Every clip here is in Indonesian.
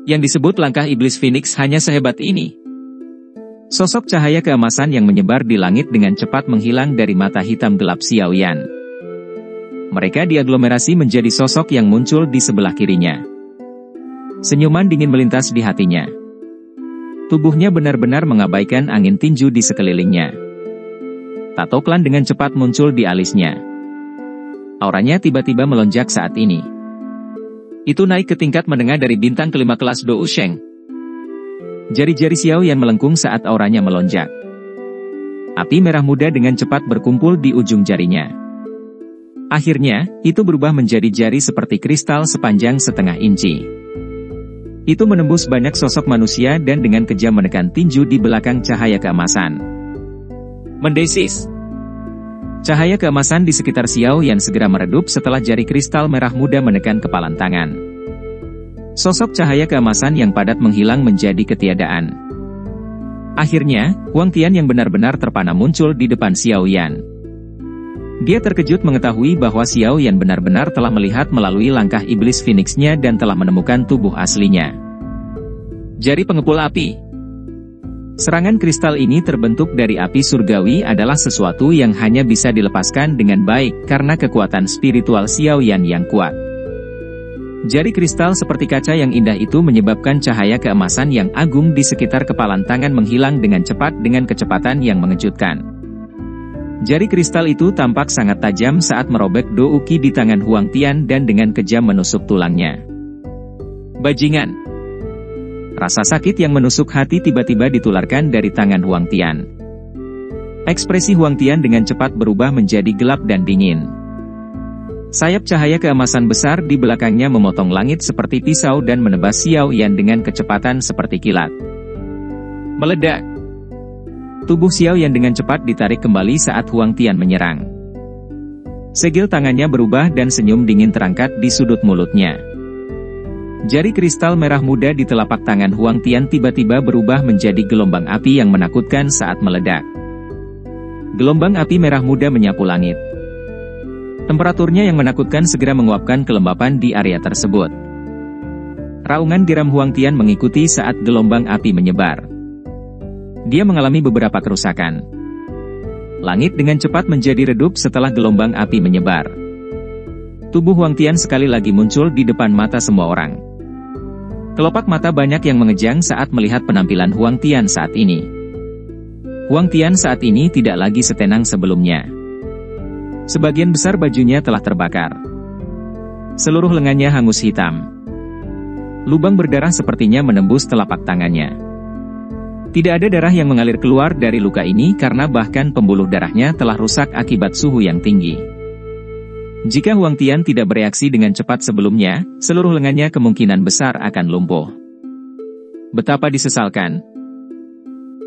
Yang disebut langkah iblis Phoenix hanya sehebat ini. Sosok cahaya keemasan yang menyebar di langit dengan cepat menghilang dari mata hitam gelap Xiao Yan. Mereka diaglomerasi menjadi sosok yang muncul di sebelah kirinya. Senyuman dingin melintas di hatinya. Tubuhnya benar-benar mengabaikan angin tinju di sekelilingnya. Tato klan dengan cepat muncul di alisnya. Auranya tiba-tiba melonjak saat ini. Itu naik ke tingkat menengah dari bintang kelima kelas Dou Sheng. Jari-jari Xiao Yan melengkung saat auranya melonjak. Api merah muda dengan cepat berkumpul di ujung jarinya. Akhirnya, itu berubah menjadi jari seperti kristal sepanjang setengah inci. Itu menembus banyak sosok manusia dan dengan kejam menekan tinju di belakang cahaya keemasan. Mendesis! Cahaya keemasan di sekitar Xiao Yan segera meredup setelah jari kristal merah muda menekan kepalan tangan. Sosok cahaya keemasan yang padat menghilang menjadi ketiadaan. Akhirnya, Huang Tian yang benar-benar terpana muncul di depan Xiao Yan. Dia terkejut mengetahui bahwa Xiao Yan benar-benar telah melihat melalui langkah iblis Phoenix-nya dan telah menemukan tubuh aslinya. Jari pengepul api. Serangan kristal ini terbentuk dari api surgawi adalah sesuatu yang hanya bisa dilepaskan dengan baik karena kekuatan spiritual Xiao Yan yang kuat. Jari kristal seperti kaca yang indah itu menyebabkan cahaya keemasan yang agung di sekitar kepalan tangan menghilang dengan cepat dengan kecepatan yang mengejutkan. Jari kristal itu tampak sangat tajam saat merobek Dou Qi di tangan Huang Tian dan dengan kejam menusuk tulangnya. Bajingan! Rasa sakit yang menusuk hati tiba-tiba ditularkan dari tangan Huang Tian. Ekspresi Huang Tian dengan cepat berubah menjadi gelap dan dingin. Sayap cahaya keemasan besar di belakangnya memotong langit seperti pisau dan menebas Xiao Yan dengan kecepatan seperti kilat. Meledak! Tubuh Xiao Yan dengan cepat ditarik kembali saat Huang Tian menyerang. Segel tangannya berubah dan senyum dingin terangkat di sudut mulutnya. Jari kristal merah muda di telapak tangan Huang Tian tiba-tiba berubah menjadi gelombang api yang menakutkan saat meledak. Gelombang api merah muda menyapu langit. Temperaturnya yang menakutkan segera menguapkan kelembapan di area tersebut. Raungan geram Huang Tian mengikuti saat gelombang api menyebar. Dia mengalami beberapa kerusakan. Langit dengan cepat menjadi redup setelah gelombang api menyebar. Tubuh Huang Tian sekali lagi muncul di depan mata semua orang. Kelopak mata banyak yang mengejang saat melihat penampilan Huang Tian saat ini. Huang Tian saat ini tidak lagi setenang sebelumnya. Sebagian besar bajunya telah terbakar. Seluruh lengannya hangus hitam. Lubang berdarah sepertinya menembus telapak tangannya. Tidak ada darah yang mengalir keluar dari luka ini karena bahkan pembuluh darahnya telah rusak akibat suhu yang tinggi. Jika Huang Tian tidak bereaksi dengan cepat sebelumnya, seluruh lengannya kemungkinan besar akan lumpuh. Betapa disesalkan.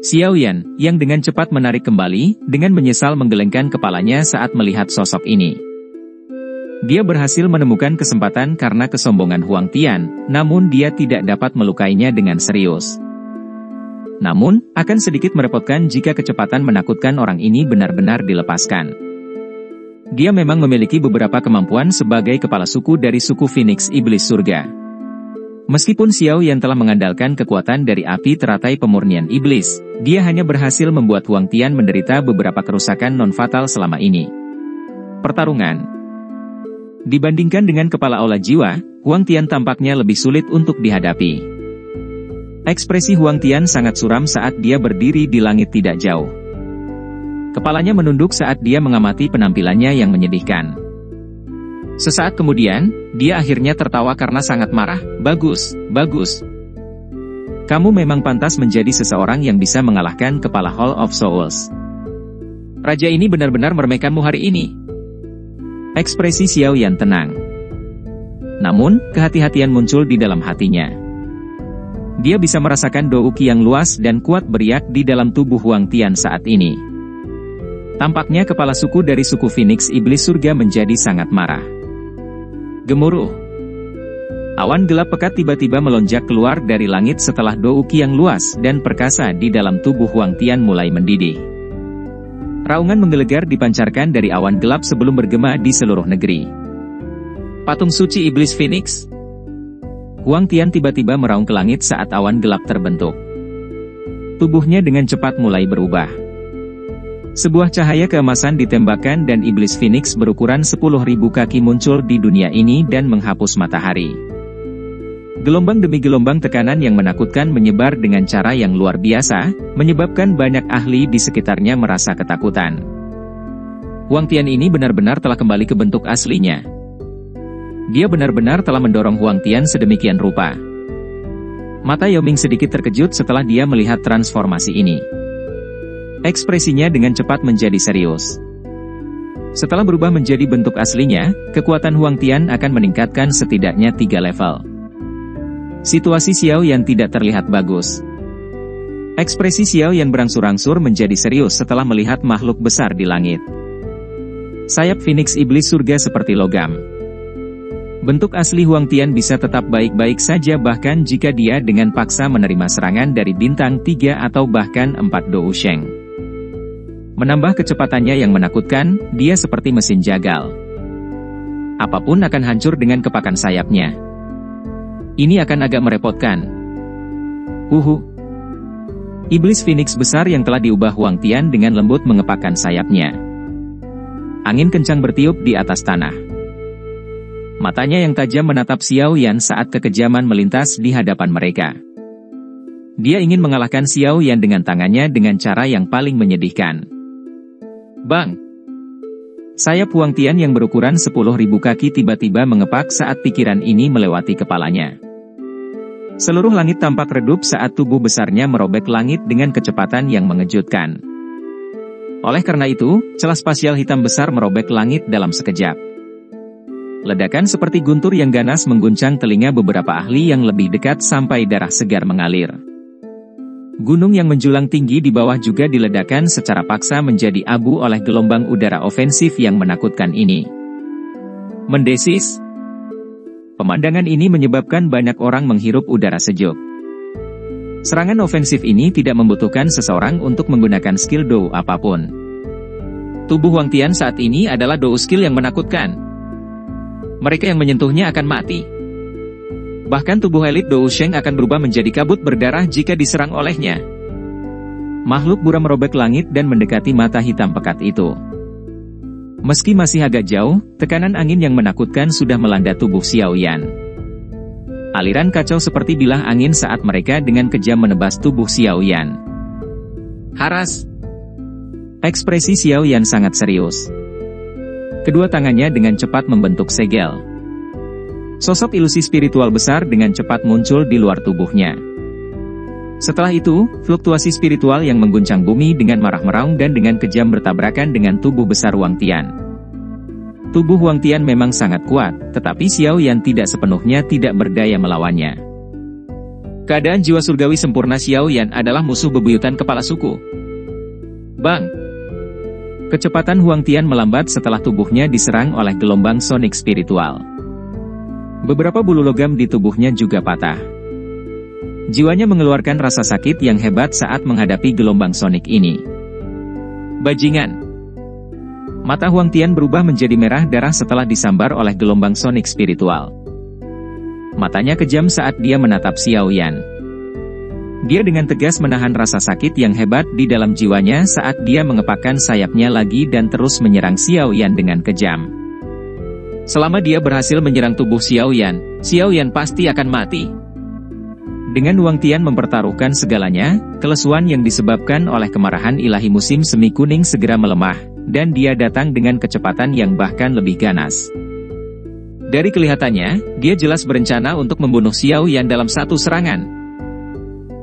Xiao Yan, yang dengan cepat menarik kembali, dengan menyesal menggelengkan kepalanya saat melihat sosok ini. Dia berhasil menemukan kesempatan karena kesombongan Huang Tian, namun dia tidak dapat melukainya dengan serius. Namun, akan sedikit merepotkan jika kecepatan menakutkan orang ini benar-benar dilepaskan. Dia memang memiliki beberapa kemampuan sebagai kepala suku dari suku Phoenix Iblis Surga. Meskipun Xiao Yan telah mengandalkan kekuatan dari api teratai pemurnian iblis, dia hanya berhasil membuat Huang Tian menderita beberapa kerusakan non-fatal selama ini. Pertarungan. Dibandingkan dengan kepala aula jiwa, Huang Tian tampaknya lebih sulit untuk dihadapi. Ekspresi Huang Tian sangat suram saat dia berdiri di langit tidak jauh. Kepalanya menunduk saat dia mengamati penampilannya yang menyedihkan. Sesaat kemudian, dia akhirnya tertawa karena sangat marah. Bagus, bagus. Kamu memang pantas menjadi seseorang yang bisa mengalahkan kepala Hall of Souls. Raja ini benar-benar meremehkanmu hari ini. Ekspresi Xiao Yan tenang. Namun, kehati-hatian muncul di dalam hatinya. Dia bisa merasakan Dou Qi yang luas dan kuat beriak di dalam tubuh Huang Tian saat ini. Tampaknya kepala suku dari suku Phoenix Iblis Surga menjadi sangat marah. Gemuruh. Awan gelap pekat tiba-tiba melonjak keluar dari langit setelah Dou Qi yang luas dan perkasa di dalam tubuh Huang Tian mulai mendidih. Raungan menggelegar dipancarkan dari awan gelap sebelum bergema di seluruh negeri. Patung suci Iblis Phoenix. Huang Tian tiba-tiba meraung ke langit saat awan gelap terbentuk. Tubuhnya dengan cepat mulai berubah. Sebuah cahaya keemasan ditembakkan dan iblis Phoenix berukuran 10.000 kaki muncul di dunia ini dan menghapus matahari. Gelombang demi gelombang tekanan yang menakutkan menyebar dengan cara yang luar biasa, menyebabkan banyak ahli di sekitarnya merasa ketakutan. Huang Tian ini benar-benar telah kembali ke bentuk aslinya. Dia benar-benar telah mendorong Huang Tian sedemikian rupa. Mata Yao Ming sedikit terkejut setelah dia melihat transformasi ini. Ekspresinya dengan cepat menjadi serius. Setelah berubah menjadi bentuk aslinya, kekuatan Huang Tian akan meningkatkan setidaknya 3 level. Situasi Xiao Yan tidak terlihat bagus. Ekspresi Xiao Yan berangsur-angsur menjadi serius setelah melihat makhluk besar di langit. Sayap Phoenix Iblis Surga seperti logam. Bentuk asli Huang Tian bisa tetap baik-baik saja bahkan jika dia dengan paksa menerima serangan dari bintang 3 atau bahkan 4 Dou Sheng. Menambah kecepatannya yang menakutkan, dia seperti mesin jagal. Apapun akan hancur dengan kepakan sayapnya. Ini akan agak merepotkan. Iblis Phoenix besar yang telah diubah Huang Tian dengan lembut mengepakkan sayapnya. Angin kencang bertiup di atas tanah. Matanya yang tajam menatap Xiao Yan saat kekejaman melintas di hadapan mereka. Dia ingin mengalahkan Xiao Yan dengan tangannya dengan cara yang paling menyedihkan. Bang! Sayap Huang Tian yang berukuran 10.000 kaki tiba-tiba mengepak saat pikiran ini melewati kepalanya. Seluruh langit tampak redup saat tubuh besarnya merobek langit dengan kecepatan yang mengejutkan. Oleh karena itu, celah spasial hitam besar merobek langit dalam sekejap. Ledakan seperti guntur yang ganas mengguncang telinga beberapa ahli yang lebih dekat sampai darah segar mengalir. Gunung yang menjulang tinggi di bawah juga diledakkan secara paksa menjadi abu oleh gelombang udara ofensif yang menakutkan ini. Mendesis. Pemandangan ini menyebabkan banyak orang menghirup udara sejuk. Serangan ofensif ini tidak membutuhkan seseorang untuk menggunakan skill Dou apapun. Tubuh Huang Tian saat ini adalah Dou skill yang menakutkan. Mereka yang menyentuhnya akan mati. Bahkan tubuh elit Dou Sheng akan berubah menjadi kabut berdarah jika diserang olehnya. Makhluk buram merobek langit dan mendekati mata hitam pekat itu. Meski masih agak jauh, tekanan angin yang menakutkan sudah melanda tubuh Xiao Yan. Aliran kacau seperti bilah angin saat mereka dengan kejam menebas tubuh Xiao Yan. Haras! Ekspresi Xiao Yan sangat serius. Kedua tangannya dengan cepat membentuk segel. Sosok ilusi spiritual besar dengan cepat muncul di luar tubuhnya. Setelah itu, fluktuasi spiritual yang mengguncang bumi dengan marah meraung dan dengan kejam bertabrakan dengan tubuh besar Huang Tian. Tubuh Huang Tian memang sangat kuat, tetapi Xiao Yan tidak sepenuhnya tidak berdaya melawannya. Keadaan jiwa surgawi sempurna Xiao Yan adalah musuh bebuyutan kepala suku. Bang! Kecepatan Huang Tian melambat setelah tubuhnya diserang oleh gelombang sonik spiritual. Beberapa bulu logam di tubuhnya juga patah. Jiwanya mengeluarkan rasa sakit yang hebat saat menghadapi gelombang sonik ini. Bajingan! Mata Huang Tian berubah menjadi merah darah setelah disambar oleh gelombang sonik spiritual. Matanya kejam saat dia menatap Xiao Yan. Dia dengan tegas menahan rasa sakit yang hebat di dalam jiwanya saat dia mengepakkan sayapnya lagi dan terus menyerang Xiao Yan dengan kejam. Selama dia berhasil menyerang tubuh Xiao Yan pasti akan mati. Dengan Huang Tian mempertaruhkan segalanya, kelesuan yang disebabkan oleh kemarahan ilahi musim semi kuning segera melemah, dan dia datang dengan kecepatan yang bahkan lebih ganas. Dari kelihatannya, dia jelas berencana untuk membunuh Xiao Yan dalam satu serangan.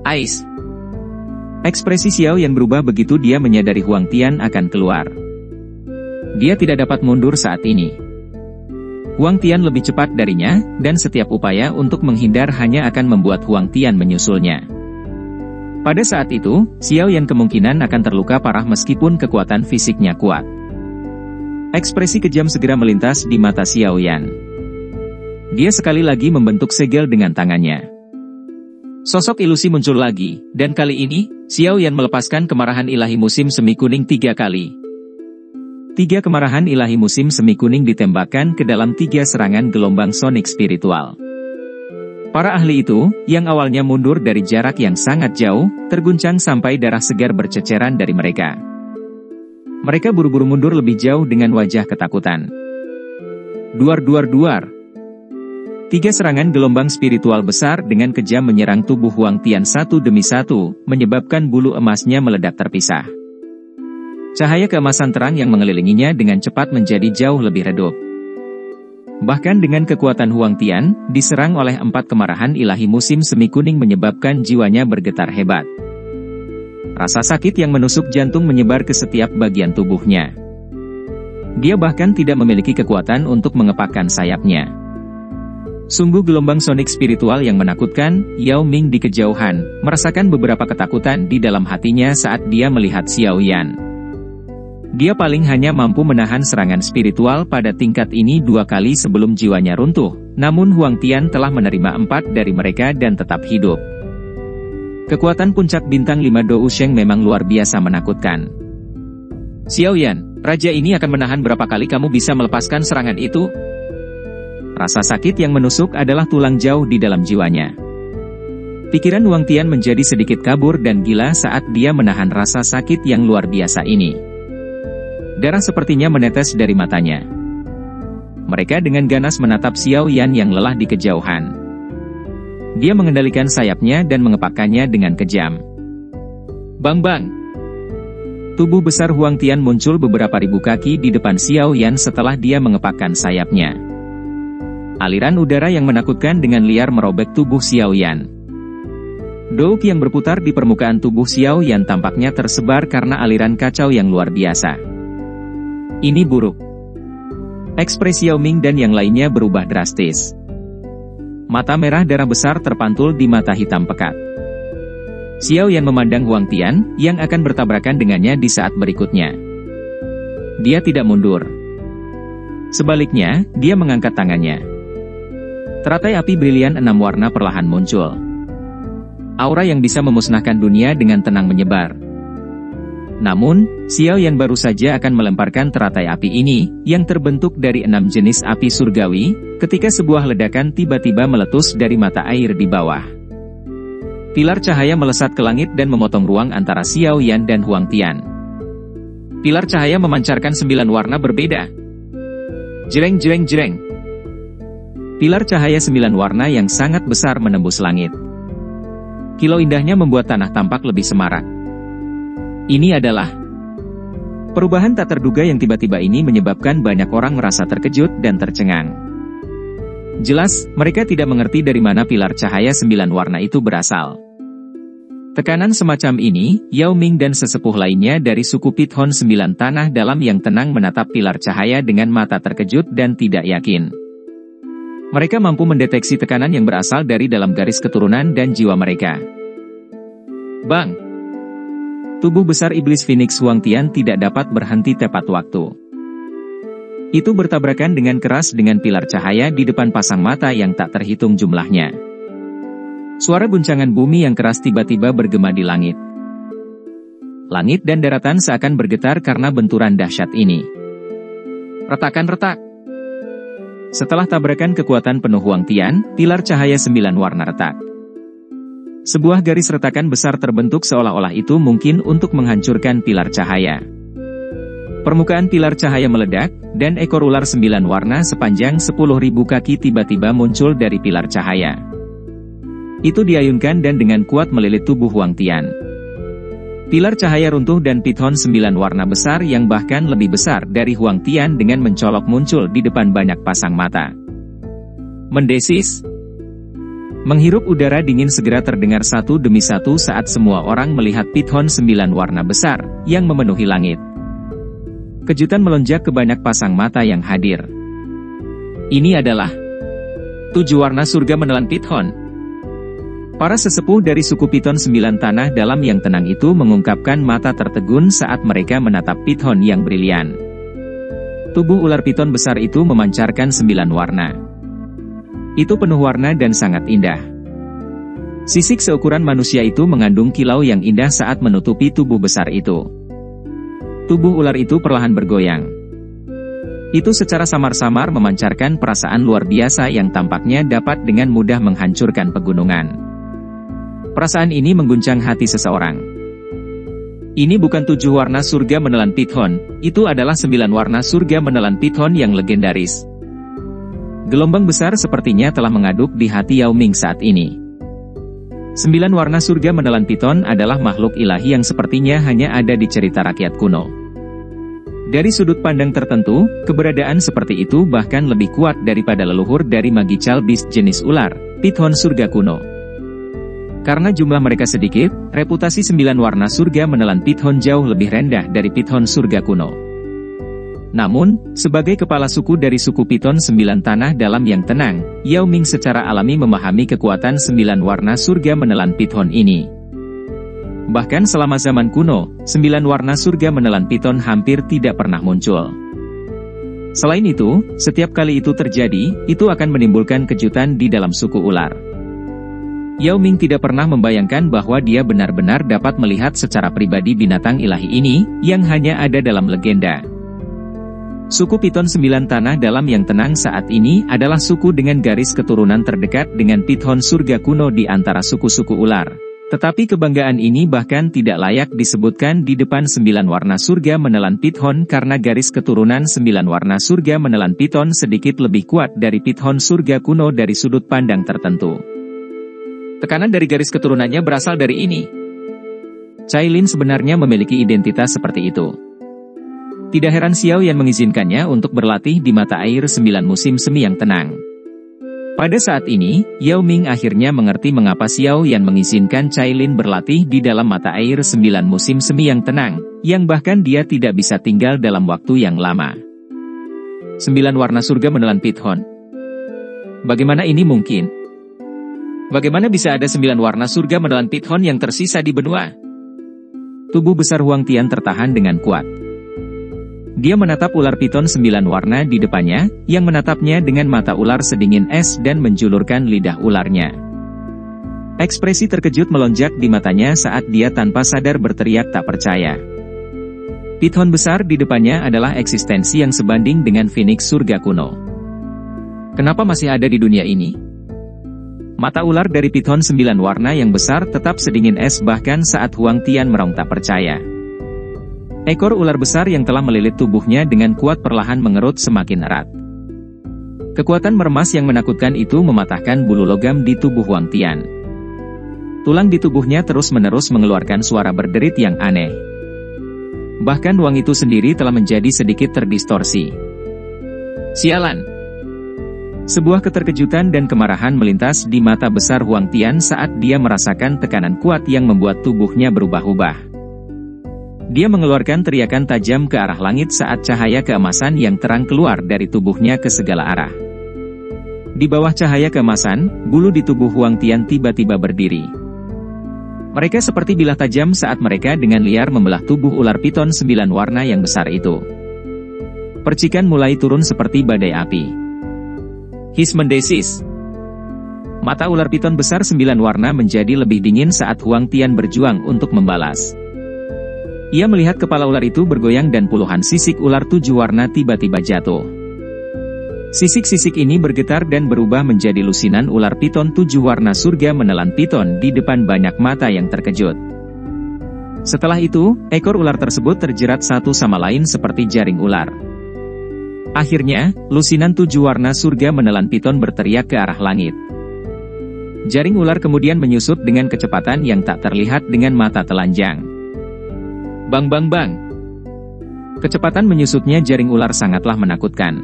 Ais! Ekspresi Xiao Yan berubah begitu dia menyadari Huang Tian akan keluar. Dia tidak dapat mundur saat ini. Huang Tian lebih cepat darinya, dan setiap upaya untuk menghindar hanya akan membuat Huang Tian menyusulnya. Pada saat itu, Xiao Yan kemungkinan akan terluka parah meskipun kekuatan fisiknya kuat. Ekspresi kejam segera melintas di mata Xiao Yan. Dia sekali lagi membentuk segel dengan tangannya. Sosok ilusi muncul lagi, dan kali ini, Xiao Yan melepaskan kemarahan ilahi musim semi kuning 3 kali. 3 kemarahan ilahi musim semi kuning ditembakkan ke dalam 3 serangan gelombang sonik spiritual. Para ahli itu, yang awalnya mundur dari jarak yang sangat jauh, terguncang sampai darah segar berceceran dari mereka. Mereka buru-buru mundur lebih jauh dengan wajah ketakutan. Duar duar duar. 3 serangan gelombang spiritual besar dengan kejam menyerang tubuh Huang Tian satu demi satu, menyebabkan bulu emasnya meledak terpisah. Cahaya keemasan terang yang mengelilinginya dengan cepat menjadi jauh lebih redup. Bahkan dengan kekuatan Huang Tian, diserang oleh 4 kemarahan ilahi musim semi kuning menyebabkan jiwanya bergetar hebat. Rasa sakit yang menusuk jantung menyebar ke setiap bagian tubuhnya. Dia bahkan tidak memiliki kekuatan untuk mengepakkan sayapnya. Sungguh gelombang sonik spiritual yang menakutkan. Yao Ming di kejauhan, merasakan beberapa ketakutan di dalam hatinya saat dia melihat Xiao Yan. Dia paling hanya mampu menahan serangan spiritual pada tingkat ini 2 kali sebelum jiwanya runtuh, namun Huang Tian telah menerima 4 dari mereka dan tetap hidup. Kekuatan puncak bintang 5 Dou Sheng memang luar biasa menakutkan. Xiao Yan, raja ini akan menahan berapa kali kamu bisa melepaskan serangan itu? Rasa sakit yang menusuk adalah tulang jauh di dalam jiwanya. Pikiran Huang Tian menjadi sedikit kabur dan gila saat dia menahan rasa sakit yang luar biasa ini. Darah sepertinya menetes dari matanya. Mereka dengan ganas menatap Xiao Yan yang lelah di kejauhan. Dia mengendalikan sayapnya dan mengepakkannya dengan kejam. Bang-bang! Tubuh besar Huang Tian muncul beberapa ribu kaki di depan Xiao Yan setelah dia mengepakkan sayapnya. Aliran udara yang menakutkan dengan liar merobek tubuh Xiao Yan. Douk yang berputar di permukaan tubuh Xiao Yan tampaknya tersebar karena aliran kacau yang luar biasa. Ini buruk. Ekspresi Yao Ming dan yang lainnya berubah drastis. Mata merah darah besar terpantul di mata hitam pekat. Xiao Yan memandang Huang Tian, yang akan bertabrakan dengannya di saat berikutnya. Dia tidak mundur. Sebaliknya, dia mengangkat tangannya. Teratai api brilian 6 warna perlahan muncul. Aura yang bisa memusnahkan dunia dengan tenang menyebar. Namun, Xiao Yan baru saja akan melemparkan teratai api ini, yang terbentuk dari 6 jenis api surgawi, ketika sebuah ledakan tiba-tiba meletus dari mata air di bawah. Pilar cahaya melesat ke langit dan memotong ruang antara Xiao Yan dan Huang Tian. Pilar cahaya memancarkan 9 warna berbeda. Jreng jreng jreng. Pilar cahaya 9 warna yang sangat besar menembus langit. Kilau indahnya membuat tanah tampak lebih semarak. Ini adalah perubahan tak terduga yang tiba-tiba ini menyebabkan banyak orang merasa terkejut dan tercengang. Jelas, mereka tidak mengerti dari mana pilar cahaya 9 warna itu berasal. Tekanan semacam ini, Yao Ming dan sesepuh lainnya dari suku Pithon 9 tanah dalam yang tenang menatap pilar cahaya dengan mata terkejut dan tidak yakin. Mereka mampu mendeteksi tekanan yang berasal dari dalam garis keturunan dan jiwa mereka. Bang! Tubuh besar iblis Phoenix Huang Tian tidak dapat berhenti tepat waktu. Itu bertabrakan dengan keras dengan pilar cahaya di depan pasang mata yang tak terhitung jumlahnya. Suara guncangan bumi yang keras tiba-tiba bergema di langit. Langit dan daratan seakan bergetar karena benturan dahsyat ini. Retakan-retak. Setelah tabrakan kekuatan penuh Huang Tian, pilar cahaya 9 warna retak. Sebuah garis retakan besar terbentuk seolah-olah itu mungkin untuk menghancurkan pilar cahaya. Permukaan pilar cahaya meledak, dan ekor ular 9 warna sepanjang 10.000 kaki tiba-tiba muncul dari pilar cahaya. Itu diayunkan dan dengan kuat melilit tubuh Huang Tian. Pilar cahaya runtuh dan Pithon 9 warna besar yang bahkan lebih besar dari Huang Tian dengan mencolok muncul di depan banyak pasang mata. Mendesis. Menghirup udara dingin segera terdengar satu demi satu saat semua orang melihat Pithon 9 warna besar yang memenuhi langit. Kejutan melonjak ke banyak pasang mata yang hadir. Ini adalah 7 warna surga menelan Pithon. Para sesepuh dari suku Pithon 9 tanah dalam yang tenang itu mengungkapkan mata tertegun saat mereka menatap Pithon yang brilian. Tubuh ular piton besar itu memancarkan 9 warna. Itu penuh warna dan sangat indah. Sisik seukuran manusia itu mengandung kilau yang indah saat menutupi tubuh besar itu. Tubuh ular itu perlahan bergoyang. Itu secara samar-samar memancarkan perasaan luar biasa yang tampaknya dapat dengan mudah menghancurkan pegunungan. Perasaan ini mengguncang hati seseorang. Ini bukan 7 warna surga menelan Python, itu adalah 9 warna surga menelan Python yang legendaris. Gelombang besar sepertinya telah mengaduk di hati Yao Ming saat ini. 9 warna surga menelan Python adalah makhluk ilahi yang sepertinya hanya ada di cerita rakyat kuno. Dari sudut pandang tertentu, keberadaan seperti itu bahkan lebih kuat daripada leluhur dari magical beast jenis ular, Python surga kuno. Karena jumlah mereka sedikit, reputasi 9 warna surga menelan Python jauh lebih rendah dari Python surga kuno. Namun, sebagai kepala suku dari suku Python 9 tanah dalam yang tenang, Yao Ming secara alami memahami kekuatan 9 warna surga menelan Python ini. Bahkan selama zaman kuno, 9 warna surga menelan Python hampir tidak pernah muncul. Selain itu, setiap kali itu terjadi, itu akan menimbulkan kejutan di dalam suku ular. Yao Ming tidak pernah membayangkan bahwa dia benar-benar dapat melihat secara pribadi binatang ilahi ini, yang hanya ada dalam legenda. Suku Python 9 tanah dalam yang tenang saat ini adalah suku dengan garis keturunan terdekat dengan Python surga kuno di antara suku-suku ular. Tetapi kebanggaan ini bahkan tidak layak disebutkan di depan 9 warna surga menelan Python karena garis keturunan 9 warna surga menelan Python sedikit lebih kuat dari Python surga kuno dari sudut pandang tertentu. Tekanan dari garis keturunannya berasal dari ini. Cailin sebenarnya memiliki identitas seperti itu. Tidak heran Xiao Yan mengizinkannya untuk berlatih di mata air 9 musim semi yang tenang. Pada saat ini, Yao Ming akhirnya mengerti mengapa Xiao Yan mengizinkan Cailin berlatih di dalam mata air 9 musim semi yang tenang, yang bahkan dia tidak bisa tinggal dalam waktu yang lama. 9 warna surga menelan Python. Bagaimana ini mungkin? Bagaimana bisa ada 9 warna surga menelan Python yang tersisa di benua? Tubuh besar Huang Tian tertahan dengan kuat. Dia menatap ular Python 9 warna di depannya, yang menatapnya dengan mata ular sedingin es dan menjulurkan lidah ularnya. Ekspresi terkejut melonjak di matanya saat dia tanpa sadar berteriak tak percaya. Python besar di depannya adalah eksistensi yang sebanding dengan Phoenix surga kuno. Kenapa masih ada di dunia ini? Mata ular dari Python 9 warna yang besar tetap sedingin es bahkan saat Huang Tian meraung tak percaya. Ekor ular besar yang telah melilit tubuhnya dengan kuat perlahan mengerut semakin erat. Kekuatan meremas yang menakutkan itu mematahkan bulu logam di tubuh Huang Tian. Tulang di tubuhnya terus-menerus mengeluarkan suara berderit yang aneh. Bahkan ruang itu sendiri telah menjadi sedikit terdistorsi. Sialan! Sebuah keterkejutan dan kemarahan melintas di mata besar Huang Tian saat dia merasakan tekanan kuat yang membuat tubuhnya berubah-ubah. Dia mengeluarkan teriakan tajam ke arah langit saat cahaya keemasan yang terang keluar dari tubuhnya ke segala arah. Di bawah cahaya keemasan, bulu di tubuh Huang Tian tiba-tiba berdiri. Mereka seperti bilah tajam saat mereka dengan liar membelah tubuh ular Python 9 warna yang besar itu. Percikan mulai turun seperti badai api. Hismendesis. Mata ular Python besar 9 warna menjadi lebih dingin saat Huang Tian berjuang untuk membalas. Ia melihat kepala ular itu bergoyang dan puluhan sisik ular 7 warna tiba-tiba jatuh. Sisik-sisik ini bergetar dan berubah menjadi lusinan ular Python 7 warna surga menelan Python di depan banyak mata yang terkejut. Setelah itu, ekor ular tersebut terjerat satu sama lain seperti jaring ular. Akhirnya, lusinan 7 warna surga menelan Python berteriak ke arah langit. Jaring ular kemudian menyusut dengan kecepatan yang tak terlihat dengan mata telanjang. Bang bang bang. Kecepatan menyusutnya jaring ular sangatlah menakutkan.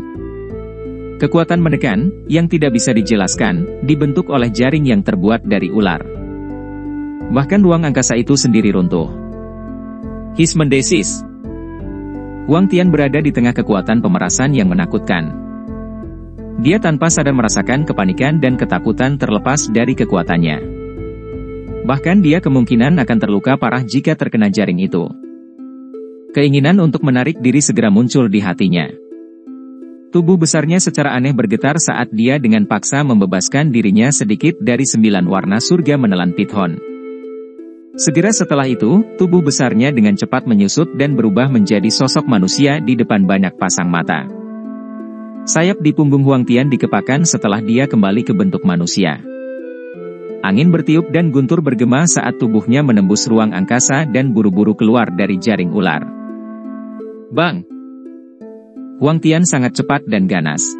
Kekuatan menekan, yang tidak bisa dijelaskan, dibentuk oleh jaring yang terbuat dari ular. Bahkan ruang angkasa itu sendiri runtuh. Hismendesis. Huang Tian berada di tengah kekuatan pemerasan yang menakutkan. Dia tanpa sadar merasakan kepanikan dan ketakutan terlepas dari kekuatannya. Bahkan dia kemungkinan akan terluka parah jika terkena jaring itu. Keinginan untuk menarik diri segera muncul di hatinya. Tubuh besarnya secara aneh bergetar saat dia dengan paksa membebaskan dirinya sedikit dari 9 warna surga menelan Python. Segera setelah itu, tubuh besarnya dengan cepat menyusut dan berubah menjadi sosok manusia di depan banyak pasang mata. Sayap di punggung Huang Tian dikepakkan setelah dia kembali ke bentuk manusia. Angin bertiup dan guntur bergema saat tubuhnya menembus ruang angkasa dan buru-buru keluar dari jaring ular. Bang! Huang Tian sangat cepat dan ganas.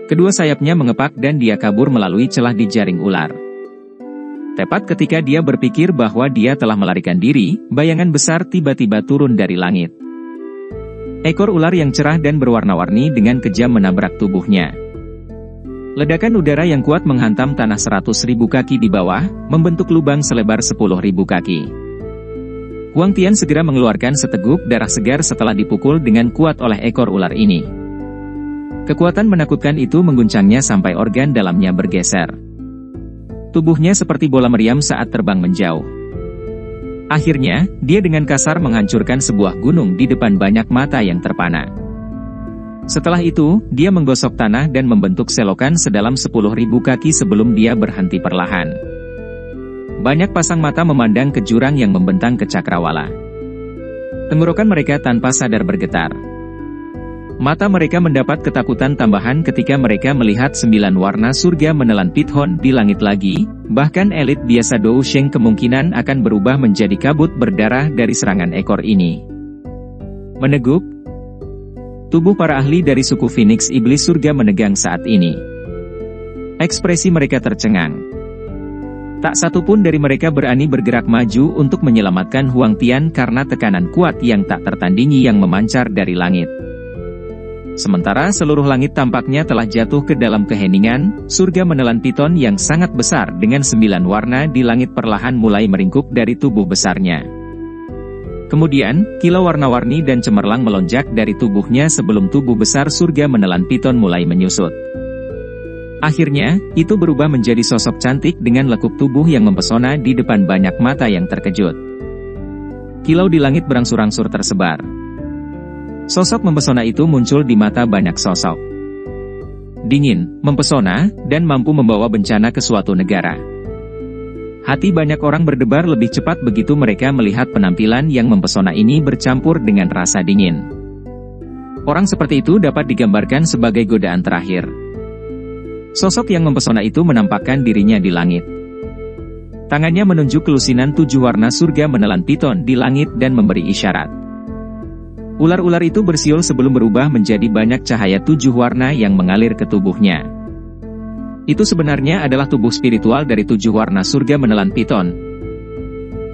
Kedua sayapnya mengepak dan dia kabur melalui celah di jaring ular. Tepat ketika dia berpikir bahwa dia telah melarikan diri, bayangan besar tiba-tiba turun dari langit. Ekor ular yang cerah dan berwarna-warni dengan kejam menabrak tubuhnya. Ledakan udara yang kuat menghantam tanah 100.000 kaki di bawah, membentuk lubang selebar 10.000 kaki. Huang Tian segera mengeluarkan seteguk darah segar setelah dipukul dengan kuat oleh ekor ular ini. Kekuatan menakutkan itu mengguncangnya sampai organ dalamnya bergeser. Tubuhnya seperti bola meriam saat terbang menjauh. Akhirnya, dia dengan kasar menghancurkan sebuah gunung di depan banyak mata yang terpana. Setelah itu, dia menggosok tanah dan membentuk selokan sedalam 10.000 kaki sebelum dia berhenti perlahan. Banyak pasang mata memandang ke jurang yang membentang ke cakrawala. Tenggorokan mereka tanpa sadar bergetar. Mata mereka mendapat ketakutan tambahan ketika mereka melihat 9 warna surga menelan Pithon di langit lagi, bahkan elit biasa Dou Sheng kemungkinan akan berubah menjadi kabut berdarah dari serangan ekor ini. Meneguk, tubuh para ahli dari suku Phoenix Iblis Surga menegang saat ini. Ekspresi mereka tercengang. Tak satu pun dari mereka berani bergerak maju untuk menyelamatkan Huang Tian karena tekanan kuat yang tak tertandingi yang memancar dari langit. Sementara seluruh langit tampaknya telah jatuh ke dalam keheningan, surga menelan Pithon yang sangat besar dengan 9 warna di langit perlahan mulai meringkuk dari tubuh besarnya. Kemudian, kilau warna-warni dan cemerlang melonjak dari tubuhnya sebelum tubuh besar surga menelan Pithon mulai menyusut. Akhirnya, itu berubah menjadi sosok cantik dengan lekuk tubuh yang mempesona di depan banyak mata yang terkejut. Kilau di langit berangsur-angsur tersebar. Sosok mempesona itu muncul di mata banyak sosok. Dingin, mempesona, dan mampu membawa bencana ke suatu negara. Hati banyak orang berdebar lebih cepat begitu mereka melihat penampilan yang mempesona ini bercampur dengan rasa dingin. Orang seperti itu dapat digambarkan sebagai godaan terakhir. Sosok yang mempesona itu menampakkan dirinya di langit. Tangannya menunjuk kelusinan 7 warna surga menelan Pithon di langit dan memberi isyarat. Ular-ular itu bersiul sebelum berubah menjadi banyak cahaya 7 warna yang mengalir ke tubuhnya. Itu sebenarnya adalah tubuh spiritual dari 7 warna surga menelan Pithon.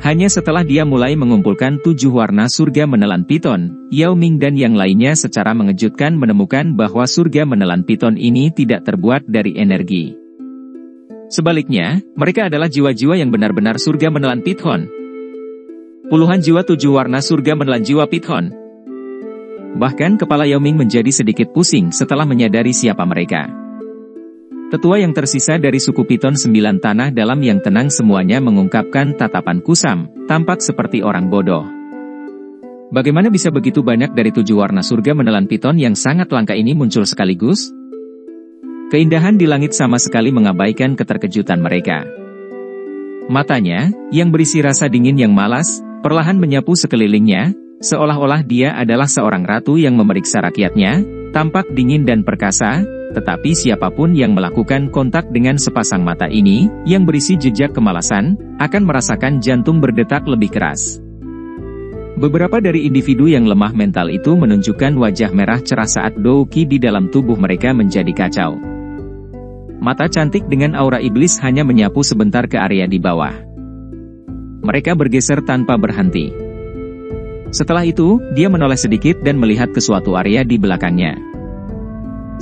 Hanya setelah dia mulai mengumpulkan 7 warna surga menelan Pithon, Yao Ming dan yang lainnya secara mengejutkan menemukan bahwa surga menelan Pithon ini tidak terbuat dari energi. Sebaliknya, mereka adalah jiwa-jiwa yang benar-benar surga menelan Pithon. Puluhan jiwa 7 warna surga menelan jiwa Pithon. Bahkan kepala Yao Ming menjadi sedikit pusing setelah menyadari siapa mereka. Tetua yang tersisa dari suku Pithon 9 tanah dalam yang tenang semuanya mengungkapkan tatapan kusam, tampak seperti orang bodoh. Bagaimana bisa begitu banyak dari 7 warna surga menelan Pithon yang sangat langka ini muncul sekaligus? Keindahan di langit sama sekali mengabaikan keterkejutan mereka. Matanya, yang berisi rasa dingin yang malas, perlahan menyapu sekelilingnya, seolah-olah dia adalah seorang ratu yang memeriksa rakyatnya, tampak dingin dan perkasa, tetapi siapapun yang melakukan kontak dengan sepasang mata ini, yang berisi jejak kemalasan, akan merasakan jantung berdetak lebih keras. Beberapa dari individu yang lemah mental itu menunjukkan wajah merah cerah saat Dou Qi di dalam tubuh mereka menjadi kacau. Mata cantik dengan aura iblis hanya menyapu sebentar ke area di bawah. Mereka bergeser tanpa berhenti. Setelah itu, dia menoleh sedikit dan melihat ke suatu area di belakangnya.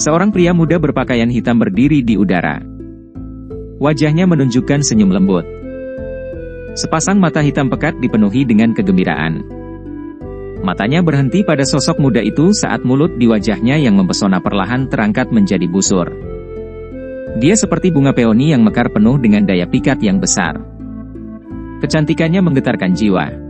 Seorang pria muda berpakaian hitam berdiri di udara. Wajahnya menunjukkan senyum lembut. Sepasang mata hitam pekat dipenuhi dengan kegembiraan. Matanya berhenti pada sosok muda itu saat mulut di wajahnya yang mempesona perlahan terangkat menjadi busur. Dia seperti bunga peoni yang mekar penuh dengan daya pikat yang besar. Kecantikannya menggetarkan jiwa.